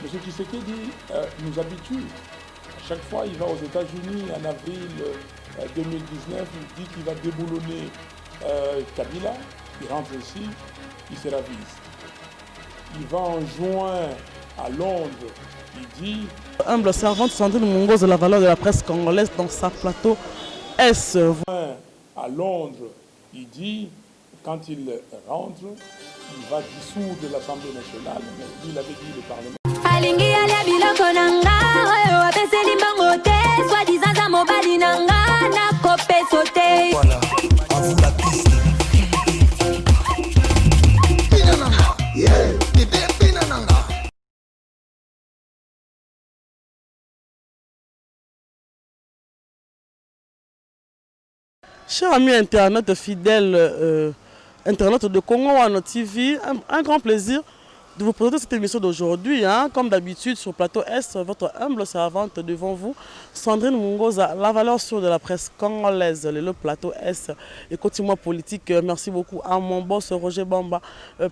M. Tshisekedi nous habitue. À chaque fois, il va aux États-Unis en avril 2019, il dit qu'il va déboulonner Kabila, il rentre ici, il se ravise. Il va en juin à Londres, il dit... Humble servante Sandrine Mungoza de la valeur de la presse congolaise dans sa plateau S. À Londres, il dit, quand il rentre, il va dissoudre l'Assemblée nationale, mais il avait dit le Parlement. Voilà. Chers amis internautes fidèles, internautes de Congo One TV, un grand plaisir de vous présenter cette émission d'aujourd'hui. Comme d'habitude, sur Plateau S, votre humble servante devant vous, Sandrine Mungoza, la valeur sûre de la presse congolaise, le Plateau S. Et continue politique, merci beaucoup à mon boss Roger Bamba.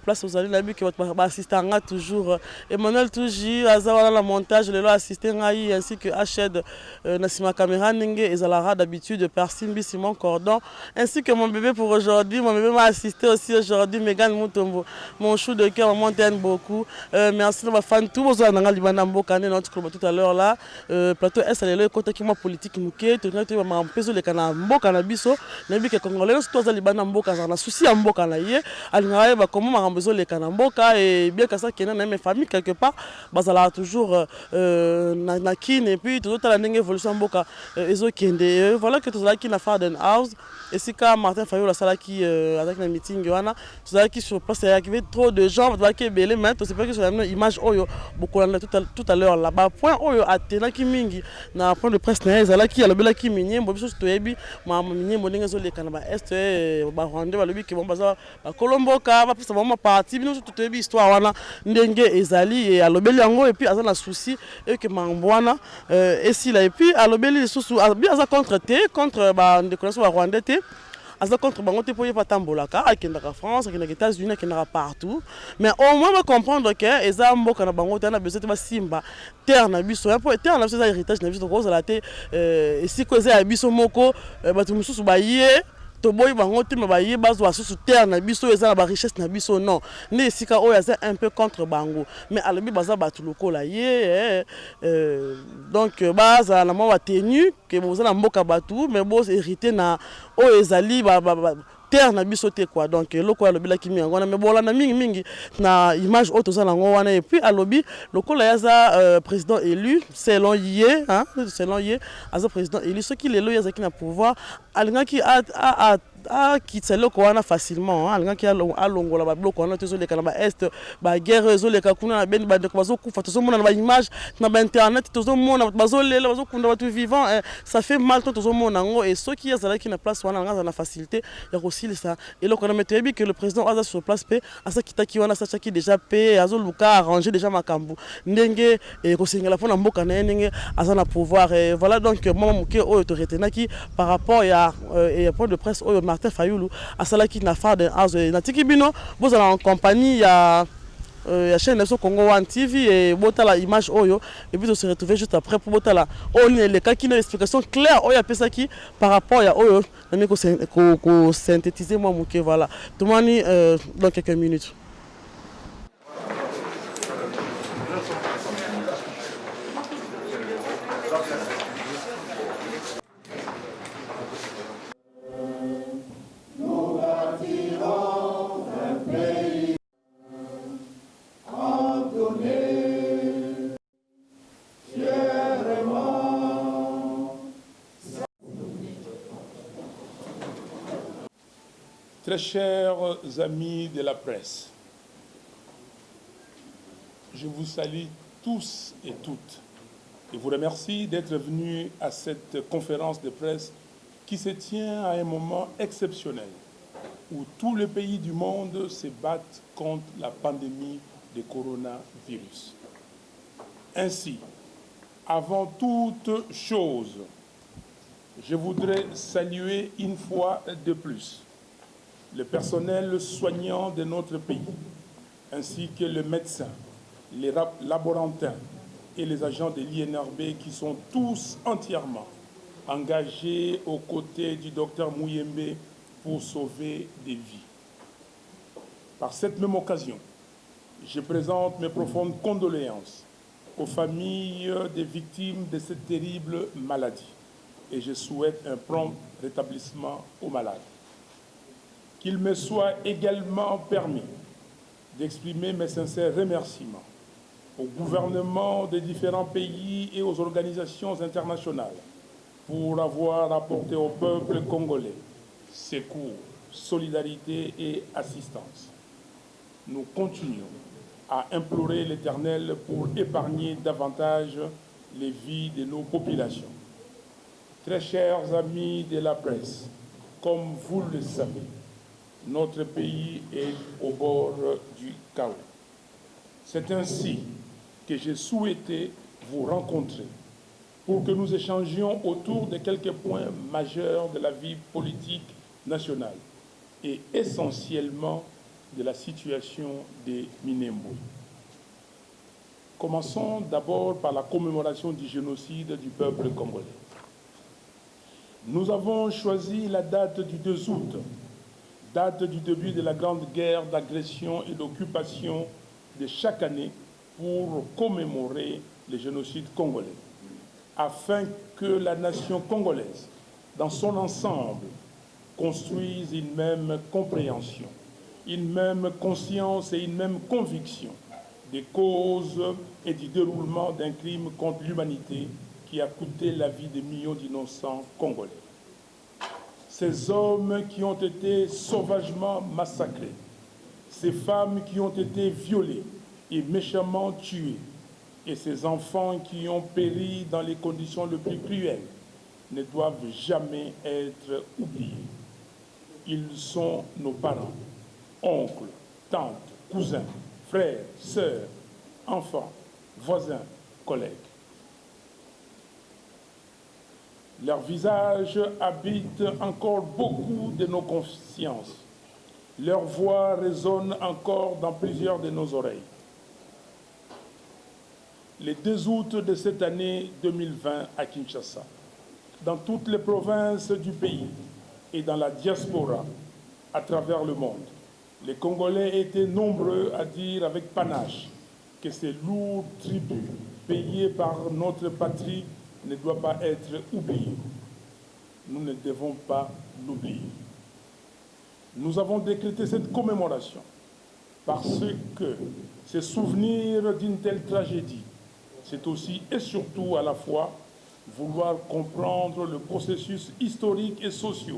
Place aux alliés, qui va assister à toujours. Emmanuel Touji, Azawala la montage, le assisté ainsi que Hached Nassima Kamera, Ninge et Zalara d'habitude, Persimbi Simon Cordon, ainsi que mon bébé pour aujourd'hui. Mon bébé m'a assisté aussi aujourd'hui, Megan Moutombo, mon chou de cœur, mon m'aime beaucoup. Merci à ma fan, tous vos amis, notre club tout à l'heure là. Plateau S, le côté qui m'a politique, mouké, tu as ma peso le canal, mboka na biso, nabi que congolais, tous les libana mboka, ça na souci à mboka na yé, alingaraye ba comment ma besoin le canal mboka et bien que ça qui est dans mes familles quelque part, bazala toujours na kin et puis tout la nenge évolution mboka ezo kende. Voilà que tout ça qui na Farden House et si quand Martin Fayou la salle qui avec le meeting wana, tout ça qui sur place il y avait trop de gens, va qui belé mais c'est pas que sur la image oyo beaucoup tout à l'heure là-bas point oyo atena ki mingi na point de presse na ezala qui alobela ki minye mbo biso to yebi ma minye moninga zo lekana ba est ba rwanda ba lobi ki bomba za ba kolomboka ba pesa ba parti bino to yebi histoire wana ndenge ezali et alobeli yango et puis aza na souci et que mambwana et si là et puis alobeli susu bien aza contre ba ndeko ba rwanda te aza contre bango te poye patambolaka akendaka France akendaka États-Unis akendaka partout mais au moins va comprendre que eza mboka na bango te na besoin te ba simba terre na biso un peu terre na biso héritage na biso ko za la te si ko eza biso moko batu mususu ba yé toboyi bango te mabaye bazwa susu terre na biso eza na ba richesse na biso non ne sika oyo eza un peu contre bango mais alobi baza batu lokola ye donc baza na mwa tenu que boza na mboka batu mais bo hérité na oyo ezali terre na biso te quoi donc loko alobi kimi yango na me bola na mingi na image auto za nango wana et puis alobi lokola yaza président élu selon yé aza président élu ce qui lelo yaza ki na pouvoir alingaki quitte loko wana facilement alingaki alongola ba bloko wana tezo leka na ba est ba guerre zo leka kuna na ben ba de bazo kufa tozo mona na ba image na ba internet tozo mona bazo lela bazo kunda batu vivant ça fait mal tozo mona ngo et ceux qui yazala ki na place wana nga na facilité ya kosili ça et loko na metebi que le président aza sur place pe asa kitaki wana sa chaki déjà pe azo luka arranger déjà makambu ndenge ko singela pona mboka na ndenge aza na pouvoir et voilà donc moi moké oyo to retenaki par rapport ya point de presse oyo Martin Fayulu asalaki na Farden House na tikibino vous allez en compagnie ya chaîne Nation Congo One TV et botala image oyo et puis on se retrouver juste après pour botala on les cas qui une explication claire oyo apesa qui par rapport ya oyo na ko synthétiser moi moké voilà tout mani dans quelques minutes. Très chers amis de la presse, je vous salue tous et toutes et vous remercie d'être venus à cette conférence de presse qui se tient à un moment exceptionnel où tous les pays du monde se battent contre la pandémie de coronavirus. Ainsi, avant toute chose, je voudrais saluer une fois de plus le personnel soignant de notre pays, ainsi que les médecins, les laborantins et les agents de l'INRB qui sont tous entièrement engagés aux côtés du docteur Mouyembe pour sauver des vies. Par cette même occasion, je présente mes profondes condoléances aux familles des victimes de cette terrible maladie et je souhaite un prompt rétablissement aux malades. Qu'il me soit également permis d'exprimer mes sincères remerciements au gouvernement des différents pays et aux organisations internationales pour avoir apporté au peuple congolais secours, solidarité et assistance. Nous continuons à implorer l'Éternel pour épargner davantage les vies de nos populations. Très chers amis de la presse, comme vous le savez, notre pays est au bord du chaos. C'est ainsi que j'ai souhaité vous rencontrer pour que nous échangions autour de quelques points majeurs de la vie politique nationale et essentiellement de la situation des Minembwe. Commençons d'abord par la commémoration du génocide du peuple congolais. Nous avons choisi la date du 2 août, date du début de la grande guerre d'agression et d'occupation de chaque année pour commémorer le génocide congolais, afin que la nation congolaise, dans son ensemble, construise une même compréhension, une même conscience et une même conviction des causes et du déroulement d'un crime contre l'humanité qui a coûté la vie de millions d'innocents congolais. Ces hommes qui ont été sauvagement massacrés, ces femmes qui ont été violées et méchamment tuées, et ces enfants qui ont péri dans les conditions les plus cruelles ne doivent jamais être oubliés. Ils sont nos parents, oncles, tantes, cousins, frères, sœurs, enfants, voisins, collègues. Leur visage habite encore beaucoup de nos consciences. Leur voix résonne encore dans plusieurs de nos oreilles. Le 2 août de cette année 2020 à Kinshasa, dans toutes les provinces du pays et dans la diaspora à travers le monde, les Congolais étaient nombreux à dire avec panache que ces lourds tributs payés par notre patrie ne doit pas être oublié. Nous ne devons pas l'oublier. Nous avons décrété cette commémoration parce que ce souvenir d'une telle tragédie, c'est aussi et surtout à la fois vouloir comprendre le processus historique et social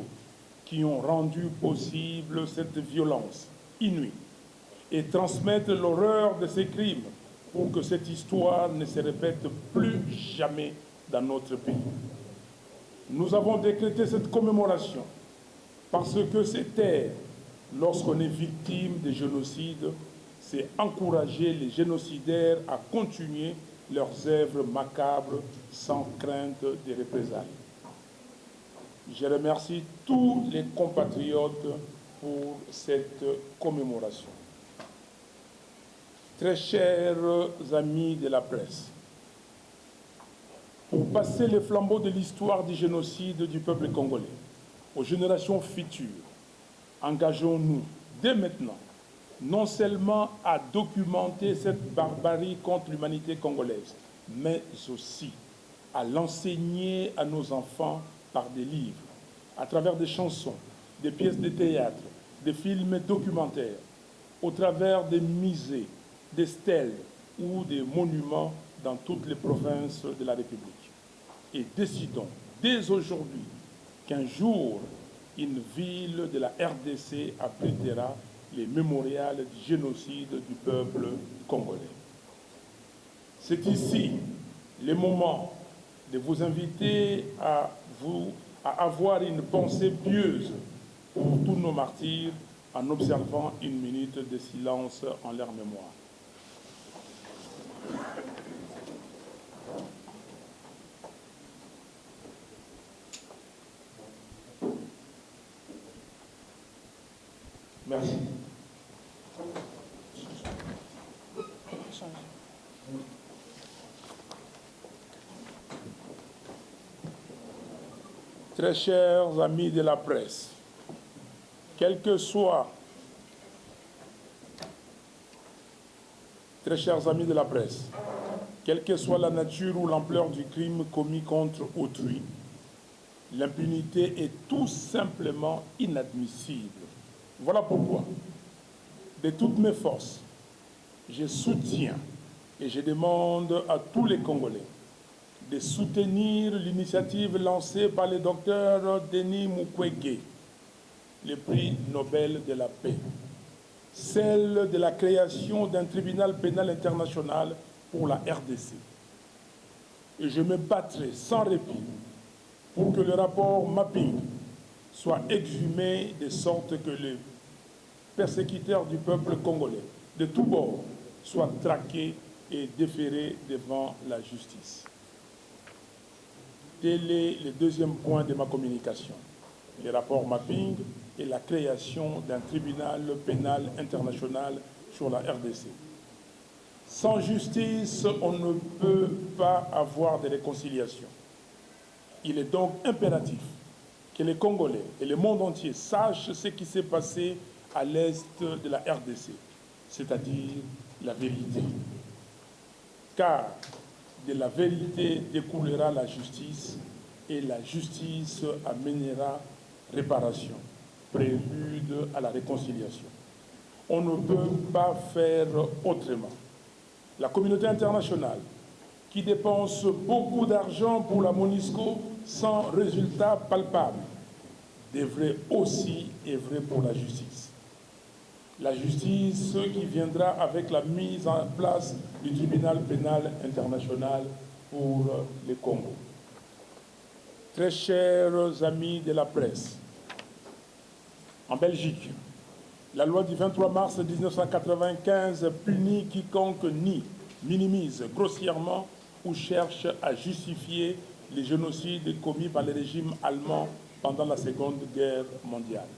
qui ont rendu possible cette violence inouïe et transmettre l'horreur de ces crimes pour que cette histoire ne se répète plus jamais dans notre pays. Nous avons décrété cette commémoration parce que c'est taire lorsqu'on est victime de génocide, c'est encourager les génocidaires à continuer leurs œuvres macabres sans crainte de représailles. Je remercie tous les compatriotes pour cette commémoration. Très chers amis de la presse, pour passer le flambeau de l'histoire du génocide du peuple congolais aux générations futures, engageons-nous dès maintenant non seulement à documenter cette barbarie contre l'humanité congolaise, mais aussi à l'enseigner à nos enfants par des livres, à travers des chansons, des pièces de théâtre, des films documentaires, au travers des musées, des stèles ou des monuments dans toutes les provinces de la République. Et décidons dès aujourd'hui qu'un jour, une ville de la RDC abritera les mémorials du génocide du peuple congolais. C'est ici le moment de vous inviter à avoir une pensée pieuse pour tous nos martyrs en observant une minute de silence en leur mémoire. Merci. Très chers amis de la presse, quelle que soit, très chers amis de la presse, quelle que soit la nature ou l'ampleur du crime commis contre autrui, l'impunité est tout simplement inadmissible. Voilà pourquoi, de toutes mes forces, je soutiens et je demande à tous les Congolais de soutenir l'initiative lancée par le docteur Denis Mukwege, le prix Nobel de la paix, celle de la création d'un tribunal pénal international pour la RDC. Et je me battrai sans répit pour que le rapport Mapping soit exhumé de sorte que les persécuteurs du peuple congolais de tous bords soient traqués et déférés devant la justice. Tel est le deuxième point de ma communication, le rapport Mapping et la création d'un tribunal pénal international sur la RDC. Sans justice, on ne peut pas avoir de réconciliation. Il est donc impératif que les Congolais et le monde entier sachent ce qui s'est passé à l'est de la RDC, c'est-à-dire la vérité. Car de la vérité découlera la justice et la justice amènera réparation, prélude à la réconciliation. On ne peut pas faire autrement. La communauté internationale, qui dépense beaucoup d'argent pour la MONUSCO sans résultat palpable, devrait aussi œuvrer pour la justice. La justice qui viendra avec la mise en place du tribunal pénal international pour le Congo. Très chers amis de la presse, en Belgique, la loi du 23 mars 1995 punit quiconque nie, minimise grossièrement ou cherche à justifier les génocides commis par le régime allemand pendant la Seconde Guerre mondiale.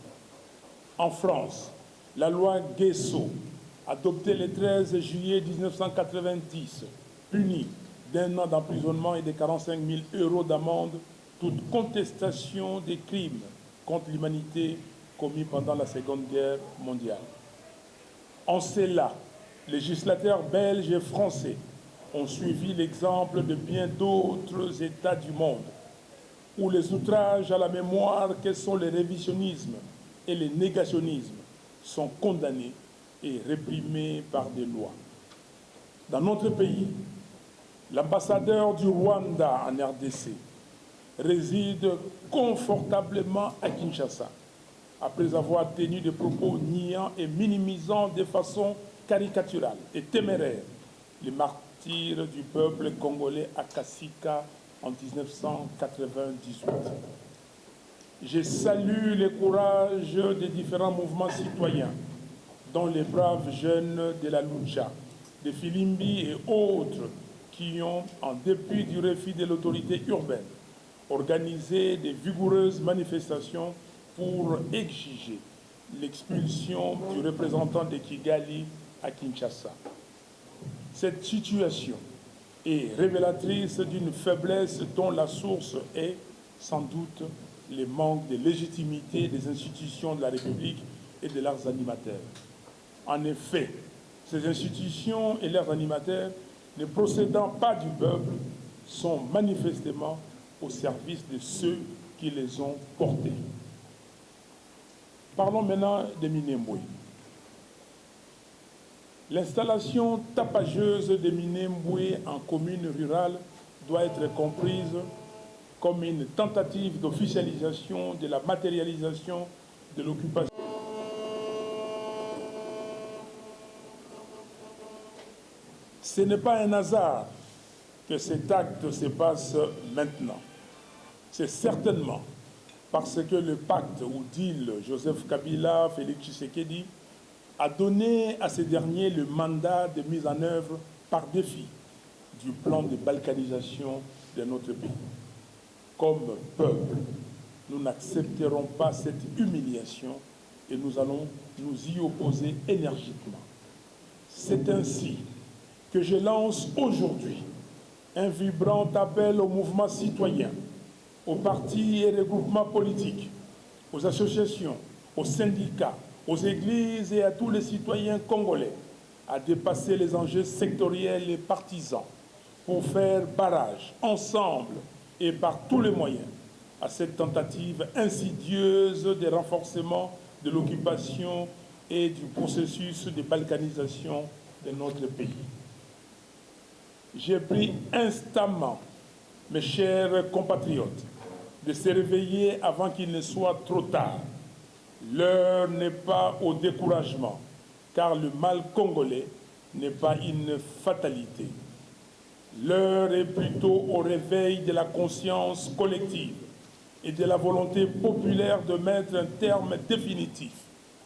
En France, la loi Guesso, adoptée le 13 juillet 1990, punit d'1 an d'emprisonnement et de 45 000 € d'amende toute contestation des crimes contre l'humanité commis pendant la Seconde Guerre mondiale. En cela, législateurs belges et français ont suivi l'exemple de bien d'autres États du monde, où les outrages à la mémoire que sont le révisionnisme et le négationnisme sont condamnés et réprimés par des lois. Dans notre pays, l'ambassadeur du Rwanda en RDC réside confortablement à Kinshasa, après avoir tenu des propos niant et minimisant de façon caricaturale et téméraire les martyrs du peuple congolais à Kasika en 1998. Je salue le courage des différents mouvements citoyens, dont les braves jeunes de la Lucha, de Filimbi et autres, qui ont, en dépit du refus de l'autorité urbaine, organisé de vigoureuses manifestations pour exiger l'expulsion du représentant de Kigali à Kinshasa. Cette situation est révélatrice d'une faiblesse dont la source est, sans doute, le manque de légitimité des institutions de la République et de leurs animateurs. En effet, ces institutions et leurs animateurs, ne procédant pas du peuple, sont manifestement au service de ceux qui les ont portés. Parlons maintenant de Minembwe. L'installation tapageuse de Minembwe en commune rurale doit être comprise comme une tentative d'officialisation de la matérialisation de l'occupation. Ce n'est pas un hasard que cet acte se passe maintenant. C'est certainement parce que le pacte ou deal Joseph Kabila, Félix Tshisekedi a donné à ces derniers le mandat de mise en œuvre par défi du plan de balkanisation de notre pays. Comme peuple, nous n'accepterons pas cette humiliation et nous allons nous y opposer énergiquement. C'est ainsi que je lance aujourd'hui un vibrant appel au mouvement citoyen aux partis et regroupements politiques, aux associations, aux syndicats, aux églises et à tous les citoyens congolais à dépasser les enjeux sectoriels et partisans pour faire barrage ensemble et par tous les moyens à cette tentative insidieuse de renforcement de l'occupation et du processus de balkanisation de notre pays. J'ai pris instamment, mes chers compatriotes, de se réveiller avant qu'il ne soit trop tard. L'heure n'est pas au découragement, car le mal congolais n'est pas une fatalité. L'heure est plutôt au réveil de la conscience collective et de la volonté populaire de mettre un terme définitif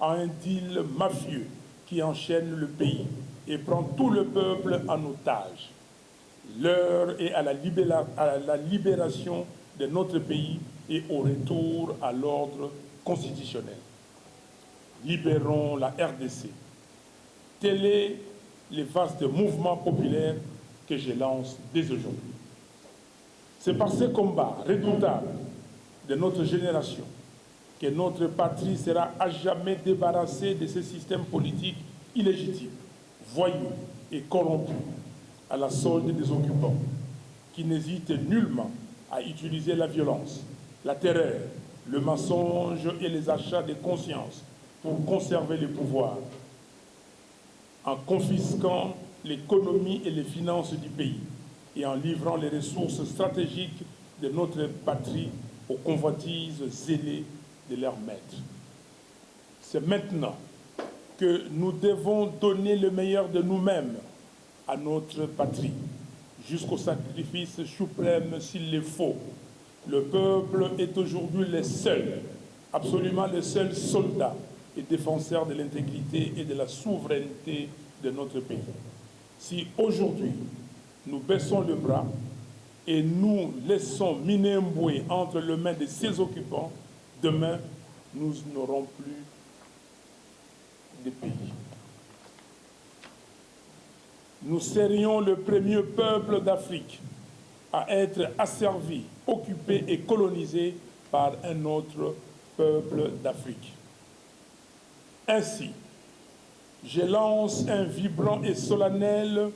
à un deal mafieux qui enchaîne le pays et prend tout le peuple en otage. L'heure est à la libération de notre pays et au retour à l'ordre constitutionnel. Libérons la RDC. Tel est le vaste mouvement populaire que je lance dès aujourd'hui. C'est par ce combat redoutable de notre génération que notre patrie sera à jamais débarrassée de ce système politique illégitime, voyou et corrompu, à la solde des occupants, qui n'hésitent nullement à utiliser la violence, la terreur, le mensonge et les achats de conscience pour conserver le pouvoir, en confisquant l'économie et les finances du pays et en livrant les ressources stratégiques de notre patrie aux convoitises zélées de leurs maîtres. C'est maintenant que nous devons donner le meilleur de nous-mêmes à notre patrie, jusqu'au sacrifice suprême s'il le faut. Le peuple est aujourd'hui le seul, absolument le seul soldat et défenseur de l'intégrité et de la souveraineté de notre pays. Si aujourd'hui nous baissons le bras et nous laissons Minembwe entre les mains de ses occupants, demain nous n'aurons plus de pays. Nous serions le premier peuple d'Afrique à être asservi, occupé et colonisé par un autre peuple d'Afrique. Ainsi, je lance un vibrant et solennel.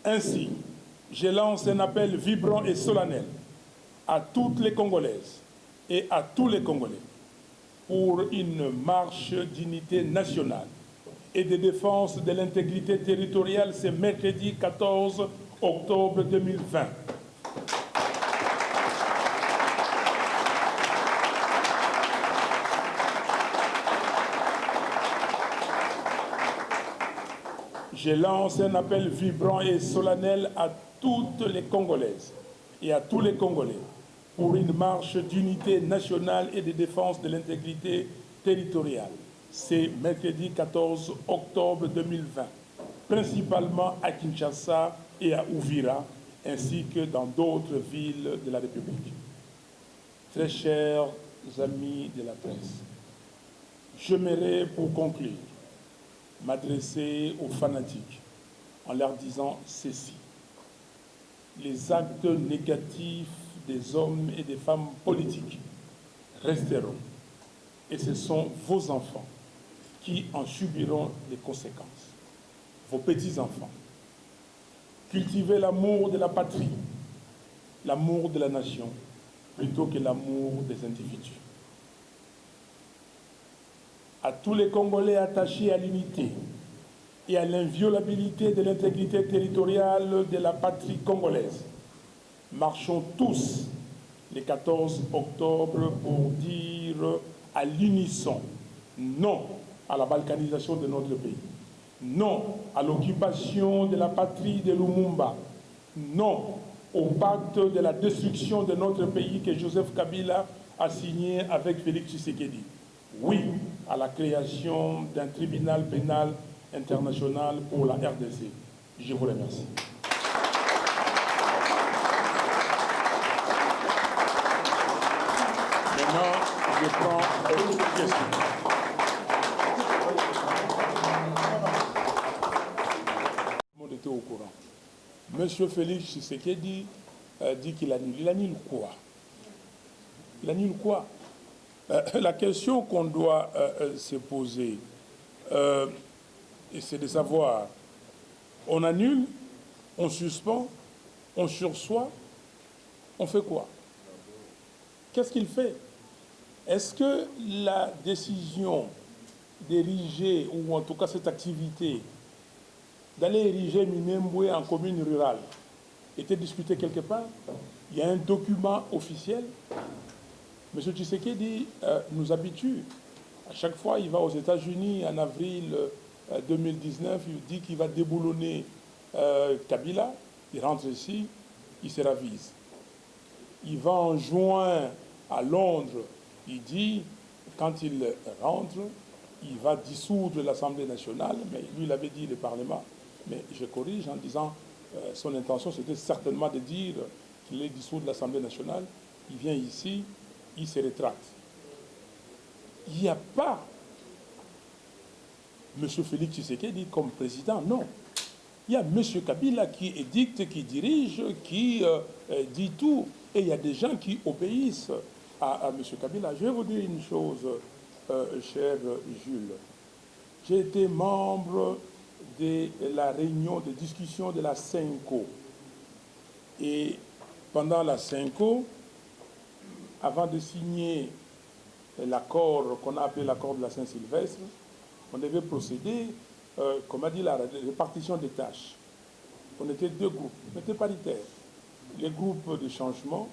Ainsi, je lance un appel vibrant et solennel à toutes les Congolaises et à tous les Congolais pour une marche d'unité nationale et de défense de l'intégrité territoriale ce mercredi 14 octobre 2020. Je lance un appel vibrant et solennel à toutes les Congolaises et à tous les Congolais pour une marche d'unité nationale et de défense de l'intégrité territoriale. C'est mercredi 14 octobre 2020, principalement à Kinshasa et à Uvira, ainsi que dans d'autres villes de la République. Très chers amis de la presse, j'aimerais pour conclure m'adresser aux fanatiques en leur disant ceci. Les actes négatifs des hommes et des femmes politiques resteront et ce sont vos enfants qui en subiront les conséquences. Vos petits-enfants. Cultivez l'amour de la patrie, l'amour de la nation, plutôt que l'amour des individus. À tous les Congolais attachés à l'unité et à l'inviolabilité de l'intégrité territoriale de la patrie congolaise, marchons tous le 14 octobre pour dire à l'unisson non à la balkanisation de notre pays, non à l'occupation de la patrie de Lumumba, non au pacte de la destruction de notre pays que Joseph Kabila a signé avec Félix Tshisekedi. Oui à la création d'un tribunal pénal international pour la RDC. Je vous remercie. Maintenant, je prends une question. Tout le monde était au courant. Monsieur Félix Tshisekedi dit qu'il annule. Il annule quoi? Il annule quoi? La question qu'on doit se poser, c'est de savoir, on annule, on suspend, on sursoit, on fait quoi? Qu'est-ce qu'il fait? Est-ce que la décision d'ériger, ou en tout cas cette activité, d'aller ériger Minembwe en commune rurale, était discutée quelque part? Il y a un document officiel. M. Tshisekedi nous habitue. À chaque fois, il va aux États-Unis en avril 2019, il dit qu'il va déboulonner Kabila. Il rentre ici, il se ravise. Il va en juin à Londres, il dit, quand il rentre, il va dissoudre l'Assemblée nationale, mais lui, il avait dit le Parlement. Mais je corrige en disant, son intention, c'était certainement de dire qu'il est dissoudre l'Assemblée nationale. Il vient ici, il se rétracte. Il n'y a pas M. Félix Tshisekedi comme président, non. Il y a M. Kabila qui édicte, qui dirige, qui dit tout. Et il y a des gens qui obéissent à M. Kabila. Je vais vous dire une chose, cher Jules. J'ai été membre de la réunion de discussion de la CENCO. Et pendant la CENCO, avant de signer l'accord qu'on a appelé l'accord de la Saint-Sylvestre, on devait procéder, comme a dit la répartition des tâches. On était deux groupes, on était paritaires. Les groupes de changement,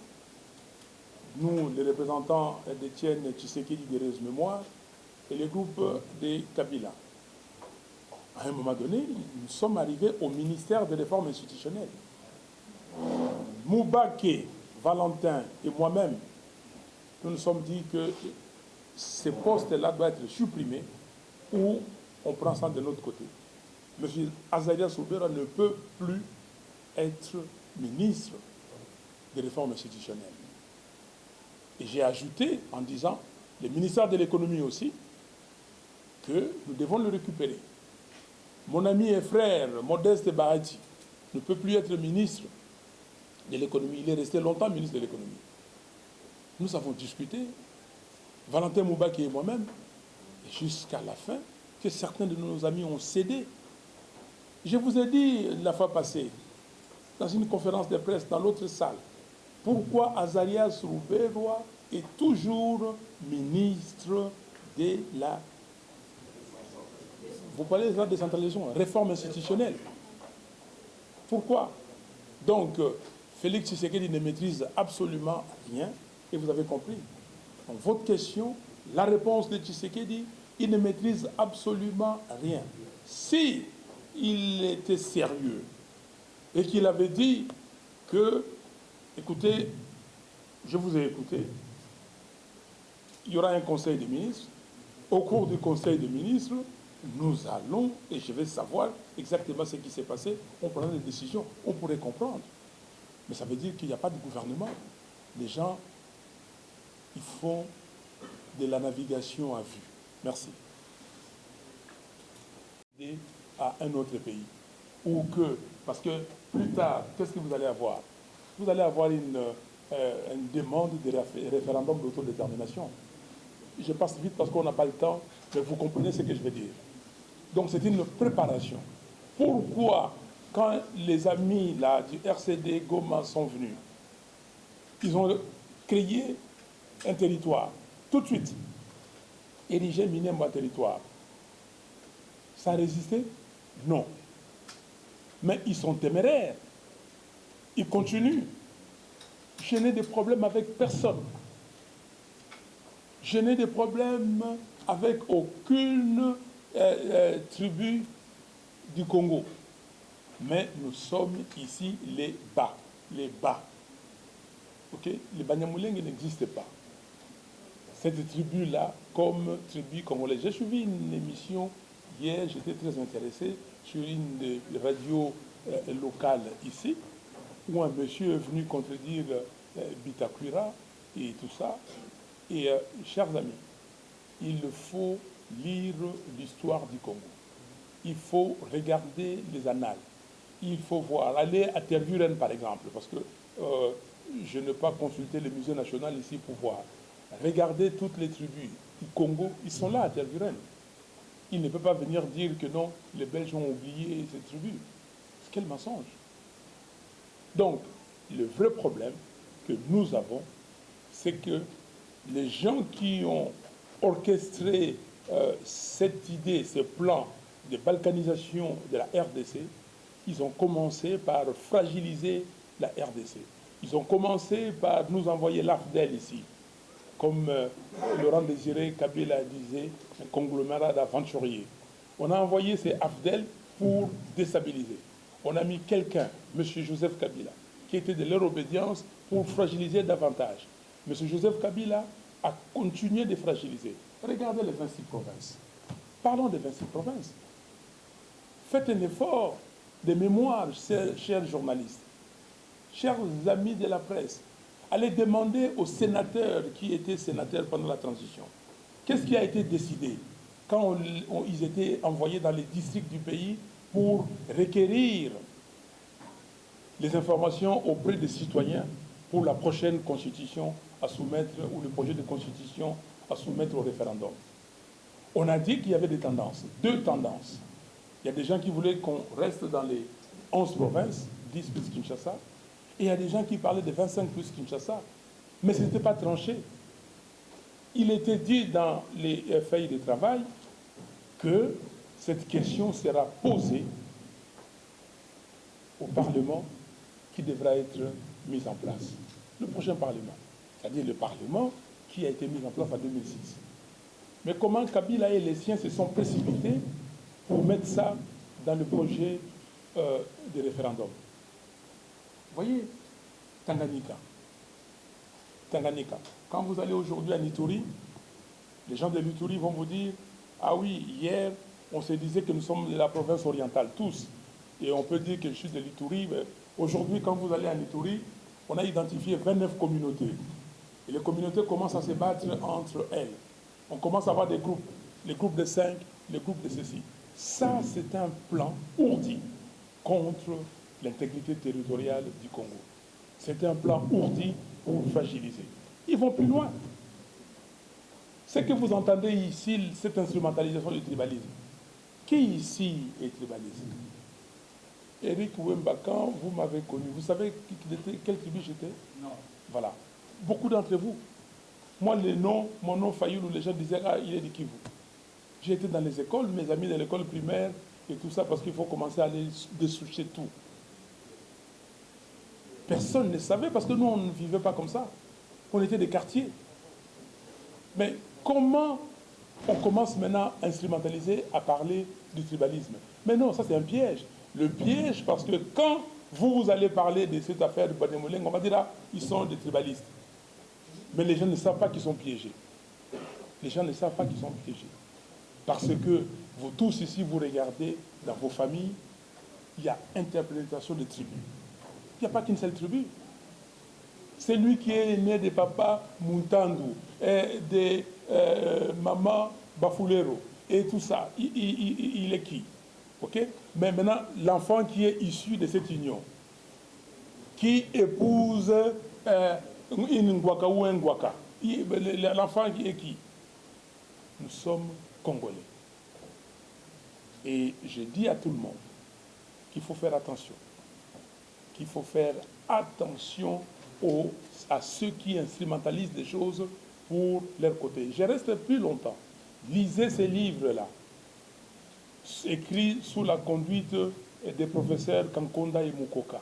nous, les représentants d'Étienne Tshisekedi d'Heureuse Mémoire, et les groupes de Kabila. À un moment donné, nous sommes arrivés au ministère des réformes institutionnelles. Moubake, Valentin et moi-même, nous nous sommes dit que ces postes-là doivent être supprimés ou on prend ça de l'autre côté. M. Azarias Soubera ne peut plus être ministre des réformes institutionnelles. Et j'ai ajouté en disant, le ministère de l'économie aussi, que nous devons le récupérer. Mon ami et frère, Modeste Bahati, ne peut plus être ministre de l'économie. Il est resté longtemps ministre de l'économie. Nous avons discuté, Valentin Moubaki et moi-même, jusqu'à la fin, que certains de nos amis ont cédé. Je vous ai dit la fois passée, dans une conférence de presse dans l'autre salle, pourquoi Azarias Ruberwa est toujours ministre de la... Vous parlez de la décentralisation, réforme institutionnelle. Pourquoi? Donc, Félix Tshisekedi ne maîtrise absolument rien, et vous avez compris. Donc, votre question, la réponse de Tshisekedi, il ne maîtrise absolument rien. Si il était sérieux et qu'il avait dit que, écoutez, je vous ai écouté, il y aura un conseil des ministres, au cours du conseil des ministres, nous allons, et je vais savoir exactement ce qui s'est passé, on prendra des décisions, on pourrait comprendre. Mais ça veut dire qu'il n'y a pas de gouvernement. Les gens, ils font de la navigation à vue. Merci. À un autre pays. Ou que, parce que plus tard, qu'est-ce que vous allez avoir? Vous allez avoir une demande de référendum d'autodétermination. Je passe vite parce qu'on n'a pas le temps, mais vous comprenez ce que je veux dire. Donc c'est une préparation. Pourquoi, quand les amis là, du RCD Goma sont venus, ils ont créé un territoire, tout de suite, érigé Minembwe en territoire. Ça a résisté? Non. Mais ils sont téméraires. Ils continuent. Je n'ai des problèmes avec personne. Je n'ai des problèmes avec aucune tribu du Congo. Mais nous sommes ici les bas. Les bas. Ok? Les Banyamulenge n'existent pas. Cette tribu-là, comme tribu congolaise. J'ai suivi une émission hier, j'étais très intéressé sur une des radios locales ici, où un monsieur est venu contredire Bitakwira et tout ça. Et chers amis, il faut lire l'histoire du Congo. Il faut regarder les annales. Il faut voir, aller à Tervuren par exemple, parce que je n'ai pas consulté le musée national ici pour voir. Regardez toutes les tribus du Congo, ils sont là à Tervuren. Il ne peut pas venir dire que non, les Belges ont oublié ces tribus. Quel mensonge. Donc, le vrai problème que nous avons, c'est que les gens qui ont orchestré cette idée, ce plan de balkanisation de la RDC, ils ont commencé par fragiliser la RDC. Ils ont commencé par nous envoyer l'AFDEL ici, comme Laurent Désiré Kabila disait, un conglomérat d'aventuriers. On a envoyé ces AFDEL pour déstabiliser. On a mis quelqu'un, M. Joseph Kabila, qui était de leur obédience pour fragiliser davantage. M. Joseph Kabila a continué de fragiliser. Regardez les 26 provinces. Parlons des 26 provinces. Faites un effort de mémoire, chers journalistes, chers amis de la presse. Allez demander aux sénateurs qui étaient sénateurs pendant la transition. Qu'est-ce qui a été décidé quand ils étaient envoyés dans les districts du pays pour requérir les informations auprès des citoyens pour la prochaine constitution à soumettre, ou le projet de constitution à soumettre au référendum. On a dit qu'il y avait des tendances, deux tendances. Il y a des gens qui voulaient qu'on reste dans les 11 provinces, 10 plus Kinshasa, et il y a des gens qui parlaient de 25 plus Kinshasa, mais ce n'était pas tranché. Il était dit dans les feuilles de travail que cette question sera posée au Parlement qui devra être mis en place. Le prochain Parlement, c'est-à-dire le Parlement qui a été mis en place en 2006. Mais comment Kabila et les siens se sont précipités pour mettre ça dans le projet de référendum? Vous voyez, Tanganyika. Quand vous allez aujourd'hui à Ituri, les gens de l'Ituri vont vous dire « Ah oui, hier, on se disait que nous sommes de la province orientale, tous. Et on peut dire que je suis de l'Ituri. Aujourd'hui, quand vous allez à Ituri, on a identifié 29 communautés. Et les communautés commencent à se battre entre elles. On commence à avoir des groupes, les groupes de 5, les groupes de ceci. Ça, c'est un plan ourdi contre l'intégrité territoriale du Congo. C'est un plan ourdi pour fragiliser. Ils vont plus loin. Ce que vous entendez ici, cette instrumentalisation du tribalisme. Qui ici est tribaliste? Eric Wemba, quand vous m'avez connu, vous savez quelle tribu j'étais? Non. Voilà. Beaucoup d'entre vous. Moi, mon nom Fayoulou, les gens disaient, ah, il est de Kivu. J'ai été dans les écoles, mes amis de l'école primaire et tout ça, parce qu'il faut commencer à aller dessoucher tout. Personne ne savait, parce que nous, on ne vivait pas comme ça. On était des quartiers. Mais comment on commence maintenant à instrumentaliser, à parler du tribalisme? Mais non, ça c'est un piège. Le piège, parce que quand vous allez parler de cette affaire de Banemoleng, on va dire, ah, ils sont des tribalistes. Mais les gens ne savent pas qu'ils sont piégés. Les gens ne savent pas qu'ils sont piégés. Parce que vous tous ici, vous regardez dans vos familles, il y a interprétation de tribus. Il n'y a pas qu'une seule tribu. C'est lui qui est né de papa Muntandu, et de maman Bafulero, et tout ça. Il est qui? Okay? Mais maintenant, l'enfant qui est issu de cette union, qui épouse une Ngwaka ou un Ngwaka, l'enfant qui est qui? Nous sommes Congolais. Et je dis à tout le monde qu'il faut faire attention. Qu'il faut faire attention à ceux qui instrumentalisent des choses pour leur côté. Je reste plus longtemps. Lisez ces livres-là, écrits sous la conduite des professeurs Kankonda et Mukoka.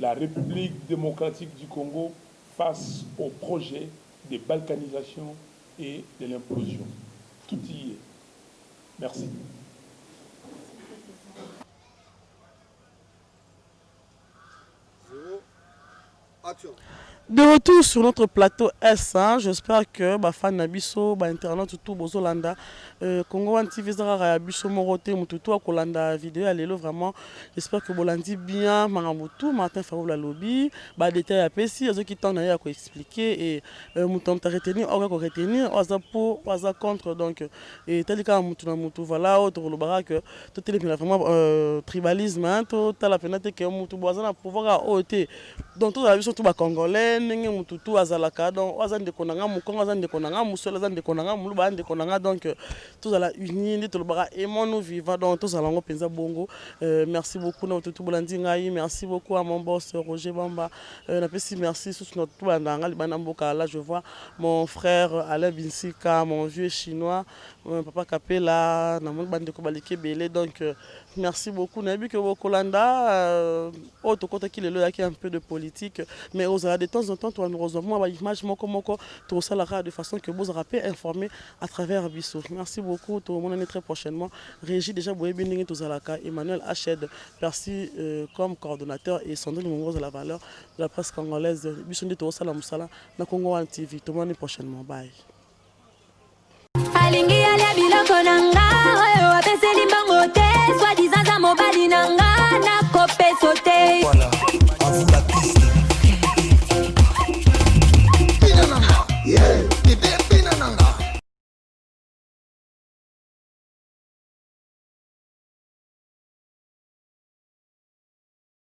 La République démocratique du Congo face au projet de balkanisation et de l'implosion. Tout y est. Merci. Action. De retour sur notre plateau S, hein, j'espère que bah, fan Nabiso, bah, internet tout Bozolanda, Congo One TV Zara Abiso Morote, Mututu Kolanda vidéo, allez-le vraiment. J'espère que Bolandi bien, Maramutu, Martin Farouk la lobby, bah détail à Pessi, à ceux qui t'en à expliquer et Mouton t'a retenu, on va retenir, on va pour, on va contre donc et tel cas Moutou na Moutou voilà, autre le barak, tout est vraiment tribalisme, hein, tout à la pénalité que Moutou Boisana pouvoir ôter. Donc tout la vie surtout Congolais. Nenge mututu azalaka donc azande konanga mukongo azande konanga musolo azande konanga muluba ande konanga donc tous à la unis ndi tolobara aimons nous vivants donc tous à lango penza bongo. Merci beaucoup na mututu bolandi ngai, merci beaucoup à mon boss Roger Bamba, na pesi merci sur notre tout bandanga libana mboka. Là je vois mon frère Alain Binsika, mon vieux chinois, mon papa Kapela na mon bande ko balike belé donc merci beaucoup na bi que Bokolanda autre côté qui le qui un peu de politique mais aux de temps en temps tu nous reçois l'image moko tout ça de façon que vous rappelez informer à travers Bissou. Merci beaucoup tout le monde est très prochainement Régie déjà Boyebinding tout Zalaka Emmanuel Hached Percy comme coordonnateur et Sandrine Mongoz de la valeur de la presse congolaise Bissou de tout ça la musala na Congo One TV tout le monde prochainement bye. Alingi ali biloko nanga oyo apeseli mbango te soi-disant